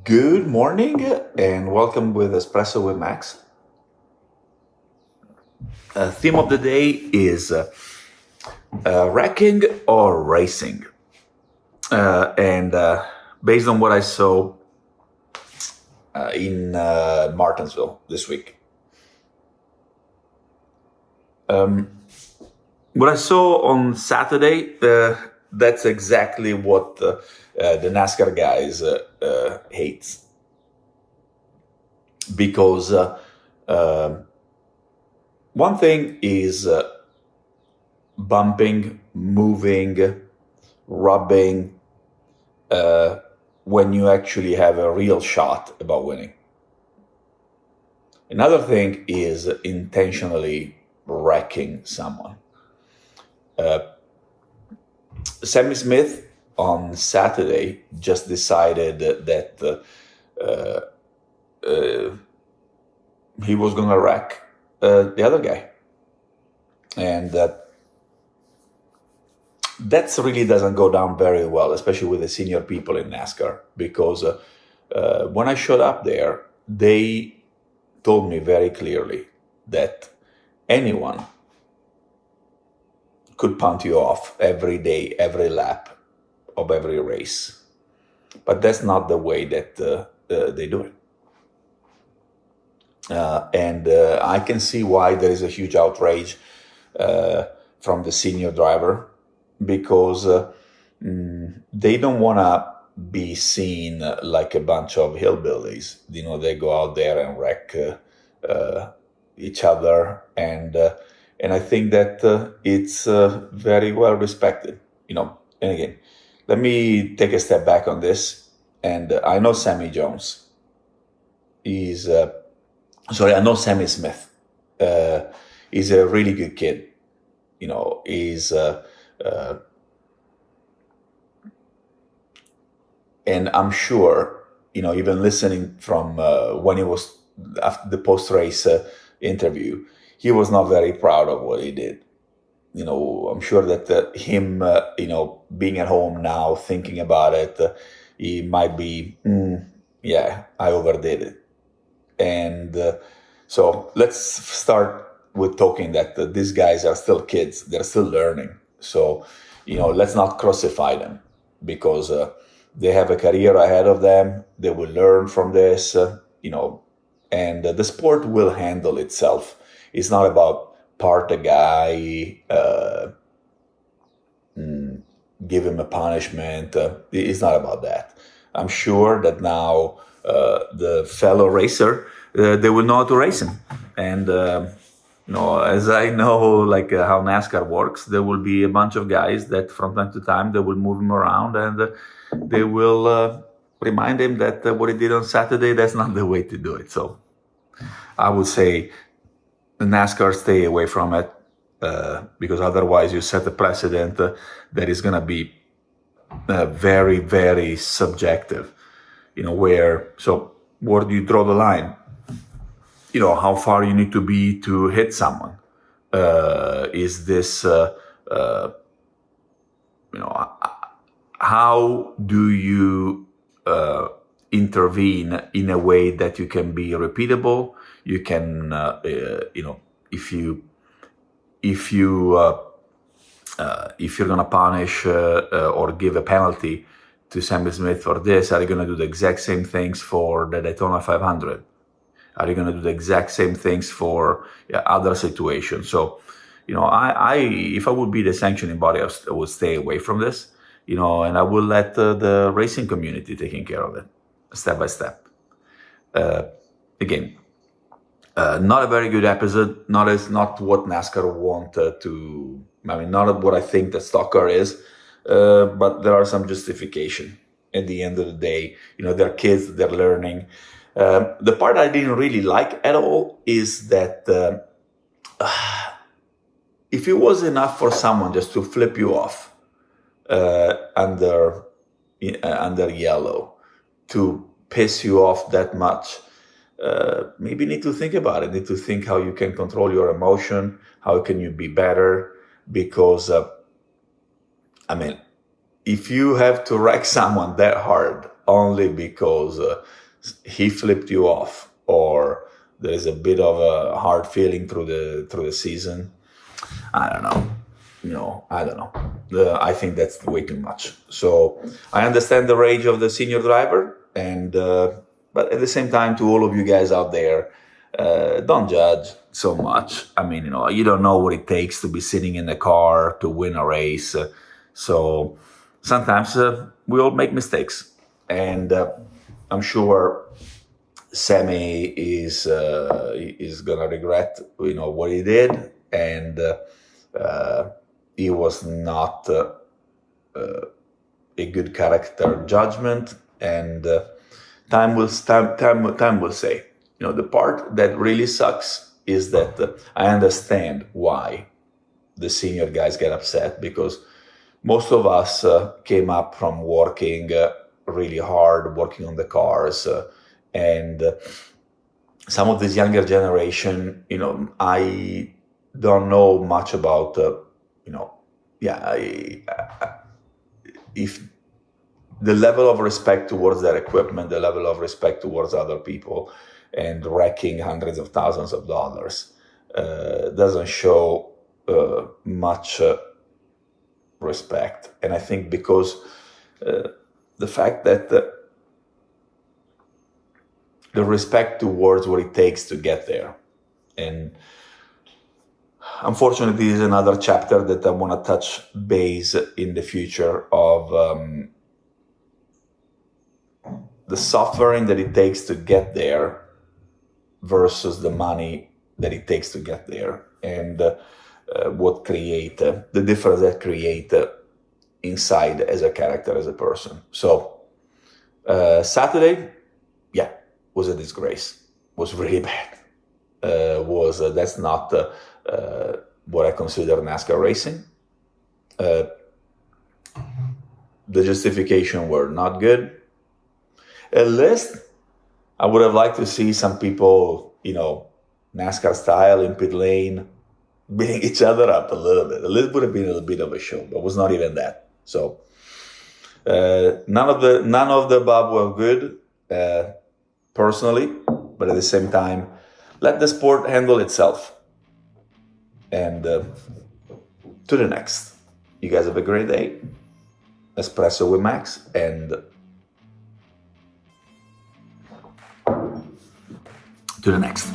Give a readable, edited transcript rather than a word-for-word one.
Good morning and welcome with Espresso with Max. Theme of the day is wrecking or racing. And based on what I saw in Martinsville this week. What I saw on Saturday, that's exactly what the NASCAR guys hates. Because one thing is bumping, moving, rubbing, when you actually have a real shot about winning. Another thing is intentionally wrecking someone. Sammy Smith on Saturday just decided that he was going to wreck the other guy. And that really doesn't go down very well, especially with the senior people in NASCAR, because when I showed up there, they told me very clearly that anyone could punt you off every day, every lap of every race. But that's not the way that they do it. And I can see why there is a huge outrage from the senior driver, because they don't want to be seen like a bunch of hillbillies. You know, they go out there and wreck each other, and I think that it's very well respected. You know, and again, let me take a step back on this. And I know Sammy Jones. I know Sammy Smith. He's a really good kid. You know, and I'm sure, you know, even listening from when he was after the post-race interview, he was not very proud of what he did. You know, I'm sure that him, you know, being at home now, thinking about it, he might be, yeah, I overdid it. And so let's start with talking that these guys are still kids. They're still learning. So, you know, let's not crucify them, because they have a career ahead of them. They will learn from this, you know, and the sport will handle itself. It's not about part a guy, give him a punishment. It's not about that. I'm sure that now the fellow racer, they will know how to race him. And, you know, as I know, like how NASCAR works, there will be a bunch of guys that from time to time, they will move him around, and they will remind him that what he did on Saturday, that's not the way to do it. So I would say the NASCAR stay away from it, because otherwise you set a precedent that is going to be very, very subjective. You know, where do you draw the line? You know, how far you need to be to hit someone. Is this, you know, how do you intervene in a way that you can be repeatable? You can, you know, if you're going to punish or give a penalty to Sammy Smith for this, are you going to do the exact same things for the Daytona 500? Are you going to do the exact same things for other situations? So, you know, if I would be the sanctioning body, I would stay away from this, you know, and I will let the racing community taking care of it step by step. Again, not a very good episode. Not what NASCAR want to. I mean, not what I think the stock car is, but there are some justification. At the end of the day, you know, they're kids, they're learning. The part I didn't really like at all is that if it was enough for someone just to flip you off under yellow, to piss you off that much, maybe need to think about it. Need to think how you can control your emotion. How can you be better? Because I mean, if you have to wreck someone that hard, only because he flipped you off, or there is a bit of a hard feeling through the season. I don't know. I don't know. I think that's way too much. So I understand the rage of the senior driver, and but at the same time, to all of you guys out there, don't judge so much. I mean, you don't know what it takes to be sitting in the car to win a race. So sometimes we all make mistakes, and I'm sure Sammy is gonna regret what he did, and he was not a good character judgment, and time will say. The part that really sucks is that I understand why the senior guys get upset, because most of us came up from working really hard, working on the cars, and some of this younger generation, I don't know much about, if the level of respect towards their equipment, the level of respect towards other people, and wrecking hundreds of thousands of dollars doesn't show much respect. And I think because the fact that the respect towards what it takes to get there, and unfortunately, this is another chapter that I want to touch base in the future of the suffering that it takes to get there versus the money that it takes to get there, and what create the difference that create inside as a character, as a person. So Saturday, was a disgrace. Was really bad. That's not what I consider NASCAR racing. The justification were not good. At least I would have liked to see some people, NASCAR style in pit lane, beating each other up a little bit. It would have been a little bit of a show, but it was not even that. So none of the above were good, personally, but at the same time, let the sport handle itself. And to the next. You guys have a great day. Espresso with Max, and to the next.